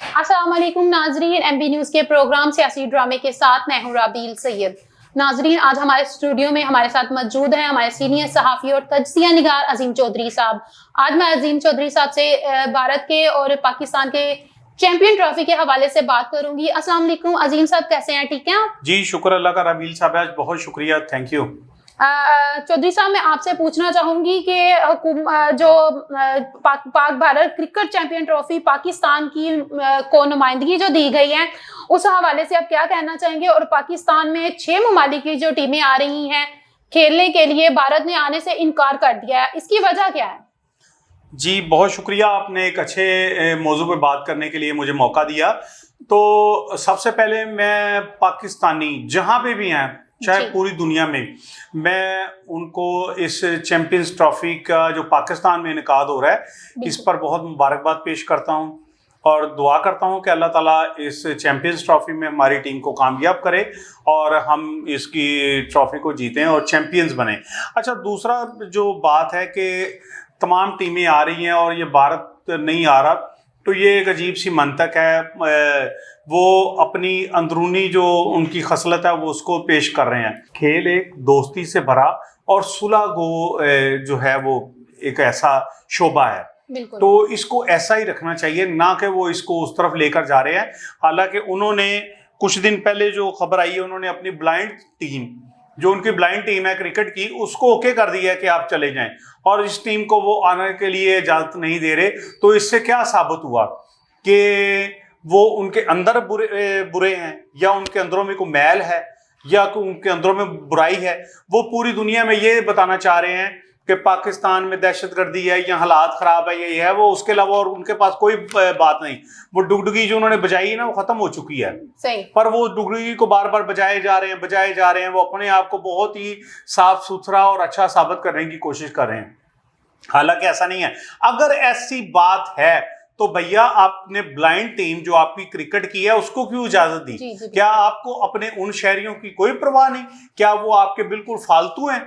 अस्सलाम वालेकुम नाजरीन, एमबी न्यूज़ के प्रोग्राम सियासी ड्रामे के साथ मैं हूं राबील सैयद। नाजरीन, आज हमारे स्टूडियो में हमारे साथ मौजूद हैं हमारे सीनियर सहाफ़ी और तजज़िया निगार अजीम चौधरी साहब। आज मैं अजीम चौधरी साहब से भारत के और पाकिस्तान के चैंपियन ट्रॉफी के हवाले से बात करूंगी। अस्सलाम वालेकुम अजीम साहब, कैसे हैं? ठीक हैं आप? जी शुक्र अल्लाह का। राबील साहब आज बहुत शुक्रिया, थैंक यू। चौधरी साहब, मैं आपसे पूछना चाहूंगी कि Pak Bharat cricket champion trophy Pakistan की को नुमाइंदगी जो दी गई है, उस हवाले से आप क्या कहना चाहेंगे? और पाकिस्तान में 6 ममालिक की जो टीमें आ रही हैं खेलने के लिए, भारत ने आने से इनकार कर दिया है, इसकी वजह क्या है? जी बहुत शुक्रिया, आपने एक अच्छे मौजू पर बात करने के लिए मुझे मौका दिया। तो सबसे पहले मैं पाकिस्तानी जहाँ पे भी हैं, चाहे पूरी दुनिया में, मैं उनको इस चैंपियंस ट्रॉफी का जो पाकिस्तान में इनेकाद हो रहा है इस पर बहुत मुबारकबाद पेश करता हूँ और दुआ करता हूँ कि अल्लाह ताला इस चैंपियंस ट्रॉफी में हमारी टीम को कामयाब करे और हम इसकी ट्रॉफी को जीतें और चैंपियंस बने। अच्छा, दूसरा जो बात है कि तमाम टीमें आ रही हैं और ये भारत नहीं आ रहा, तो ये एक अजीब सी मंतक है। वो अपनी अंदरूनी जो उनकी खसलत है वो उसको पेश कर रहे हैं। खेल एक दोस्ती से भरा और सुलह गो जो है वो एक ऐसा शोबा है, तो इसको ऐसा ही रखना चाहिए, ना कि वो इसको उस तरफ लेकर जा रहे हैं। हालांकि उन्होंने कुछ दिन पहले जो खबर आई है, उन्होंने अपनी ब्लाइंड टीम, जो उनकी ब्लाइंड टीम है क्रिकेट की, उसको ओके कर दिया है कि आप चले जाएं और इस टीम को वो आने के लिए इजाजत नहीं दे रहे। तो इससे क्या साबित हुआ कि वो उनके अंदर बुरे हैं या उनके अंदरों में कोई मैल है या उनके अंदरों में बुराई है। वो पूरी दुनिया में ये बताना चाह रहे हैं कि पाकिस्तान में दहशतगर्दी है या हालात ख़राब है, ये है वो, उसके अलावा और उनके पास कोई बात नहीं। वो डुगडुगी जो उन्होंने बजाई है ना, वो ख़त्म हो चुकी है। सही। पर वो डुगडुगी को बार बार बजाए जा रहे हैं। वो अपने आप को बहुत ही साफ सुथरा और अच्छा साबित करने की कोशिश कर रहे हैं, हालांकि ऐसा नहीं है। अगर ऐसी बात है तो भैया आपने ब्लाइंड टीम जो आपकी क्रिकेट की है उसको क्यों इजाजत दी? क्या आपको अपने उन शहरियों की कोई परवाह नहीं? क्या वो आपके बिल्कुल फालतू हैं?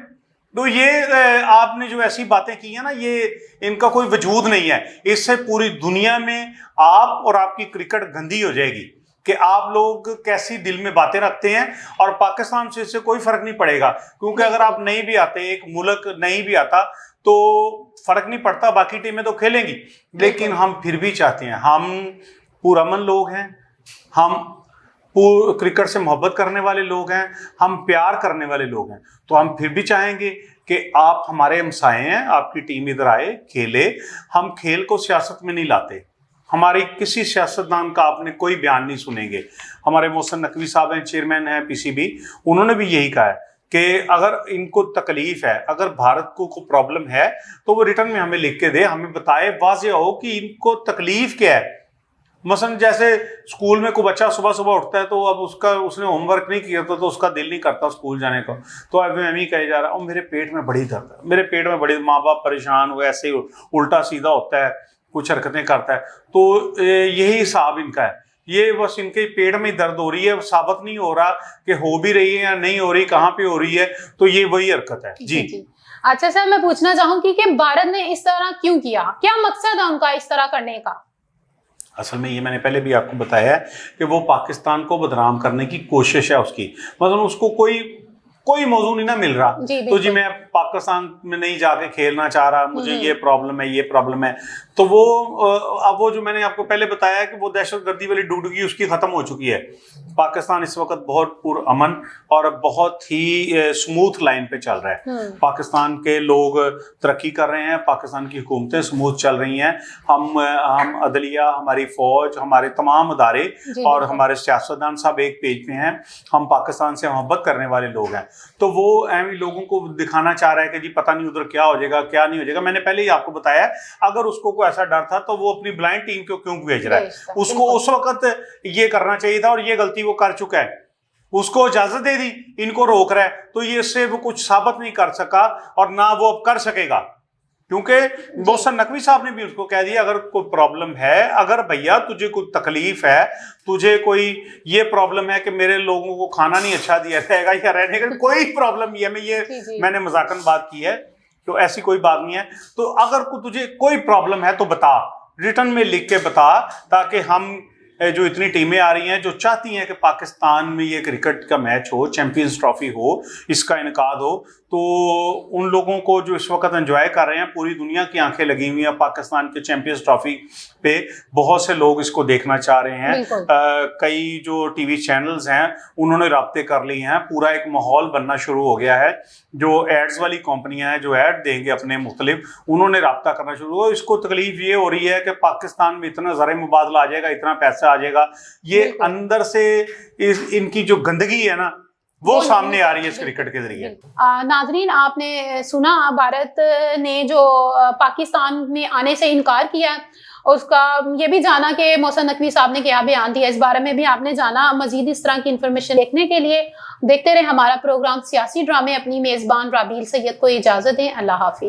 तो ये आपने जो ऐसी बातें की है ना, ये इनका कोई वजूद नहीं है। इससे पूरी दुनिया में आप और आपकी क्रिकेट गंदी हो जाएगी कि आप लोग कैसी दिल में बातें रखते हैं। और पाकिस्तान से इससे कोई फर्क नहीं पड़ेगा, क्योंकि अगर आप नहीं भी आते, एक मुल्क नहीं भी आता, तो फर्क नहीं पड़ता, बाकी टीमें तो खेलेंगी। लेकिन हम फिर भी चाहते हैं, हम पुरअमन लोग हैं, हम क्रिकेट से मोहब्बत करने वाले लोग हैं, हम प्यार करने वाले लोग हैं, तो हम फिर भी चाहेंगे कि आप हमारे हमसाए हैं, आपकी टीम इधर आए, खेले। हम खेल को सियासत में नहीं लाते। हमारी किसी सियासतदान का आपने कोई बयान नहीं सुनेंगे। हमारे मोहसिन नकवी साहब हैं, चेयरमैन हैं पीसीबी, उन्होंने भी यही कहा है कि अगर इनको तकलीफ है, अगर भारत को कोई प्रॉब्लम है, तो वो रिटर्न में हमें लिख के दे, हमें बताए, वाज़ेह हो कि इनको तकलीफ क्या है। मसलन जैसे स्कूल में कोई बच्चा सुबह सुबह उठता है, तो अब उसने होमवर्क नहीं किया तो उसका दिल नहीं करता स्कूल जाने का, तो अब मैं कहे जा रहा हूँ मेरे पेट में बड़ी दर्द है, मेरे पेट में बड़ी, माँ बाप परेशान हुए, ऐसे उल्टा सीधा होता है, कुछ हरकतें करता है। तो यही हिसाब इनका है। ये बस इनके पेट में दर्द हो रही है, साबित नहीं हो रहा कि हो भी रही है या नहीं हो रही, कहाँ पे हो रही है, तो ये वही हरकत है। जी। अच्छा सर, मैं पूछना चाहूंगी कि भारत ने इस तरह क्यों किया? क्या मकसद है उनका इस तरह करने का? असल में ये मैंने पहले भी आपको बताया है कि वो पाकिस्तान को बदनाम करने की कोशिश है उसकी। मतलब उसको कोई मौजू नहीं ना मिल रहा, तो जी मैं पाकिस्तान में नहीं जाके खेलना चाह रहा, मुझे ये प्रॉब्लम है। तो वो अब वो जो मैंने आपको पहले बताया कि वो दहशतगर्दी वाली डुगडुगी उसकी ख़त्म हो चुकी है। पाकिस्तान इस वक्त बहुत पुरअमन और बहुत ही स्मूथ लाइन पे चल रहा है। पाकिस्तान के लोग तरक्की कर रहे हैं, पाकिस्तान की हुकूमतें स्मूथ चल रही हैं। हम अदलिया, हमारी फौज, हमारे तमाम अदारे और हमारे सियासतदान सब एक पेज पे हैं। हम पाकिस्तान से मोहब्बत करने वाले लोग हैं। तो वो ऐसे लोगों को दिखाना चाह रहा है कि जी पता नहीं उधर क्या हो जाएगा, क्या नहीं हो जाएगा। मैंने पहले ही आपको बताया, अगर उसको कोई ऐसा डर था तो वो अपनी ब्लाइंड टीम को क्यों भेज रहा है? उसको उस वक्त ये करना चाहिए था, और ये गलती वो कर चुका है। उसको इजाजत दे दी, इनको रोक रहा है, तो ये इससे वो कुछ साबित नहीं कर सका और ना वो अब कर सकेगा, क्योंकि मोहसिन नकवी साहब ने भी उसको कह दिया अगर कोई प्रॉब्लम है, अगर भैया तुझे कोई तकलीफ है, तुझे कोई ये प्रॉब्लम है कि मेरे लोगों को खाना नहीं अच्छा दिया जाएगा या रहने का कोई प्रॉब्लम नहीं है, मैंने मजाकन बात की है, तो ऐसी कोई बात नहीं है। तो अगर तुझे कोई प्रॉब्लम है तो बता, रिटर्न में लिख के बता, ताकि हम जो इतनी टीमें आ रही हैं जो चाहती हैं कि पाकिस्तान में ये क्रिकेट का मैच हो, चैंपियंस ट्रॉफी हो, इसका इनकाद हो, तो उन लोगों को जो इस वक्त एंजॉय कर रहे हैं, पूरी दुनिया की आंखें लगी हुई हैं पाकिस्तान के चैंपियंस ट्रॉफी पे। बहुत से लोग इसको देखना चाह रहे हैं। कई जो टीवी चैनल्स हैं उन्होंने राब्ते कर लिए हैं, पूरा एक माहौल बनना शुरू हो गया है। जो एड्स वाली कंपनियां हैं जो ऐड देंगे अपने मुख्तलिफ, उन्होंने राब्ता करना शुरू हुआ। इसको तकलीफ ये हो रही है कि पाकिस्तान में इतना ज़र मुबादला आ जाएगा, इतना पैसा आ जाएगा, ये अंदर से इनकी जो गंदगी है ना वो सामने आ रही है इस क्रिकेट के जरिए। नाजरीन, आपने सुना भारत ने जो पाकिस्तान में आने से इनकार किया, उसका ये भी जाना कि मोहसिन नकवी साहब ने क्या बयान दिया, इस बारे में भी आपने जाना। मजीद इस तरह की इंफॉर्मेशन देखने के लिए देखते रहे हमारा प्रोग्राम सियासी ड्रामे। अपनी मेजबान राबील सैयद को इजाजत दें। अल्लाह हाफिज।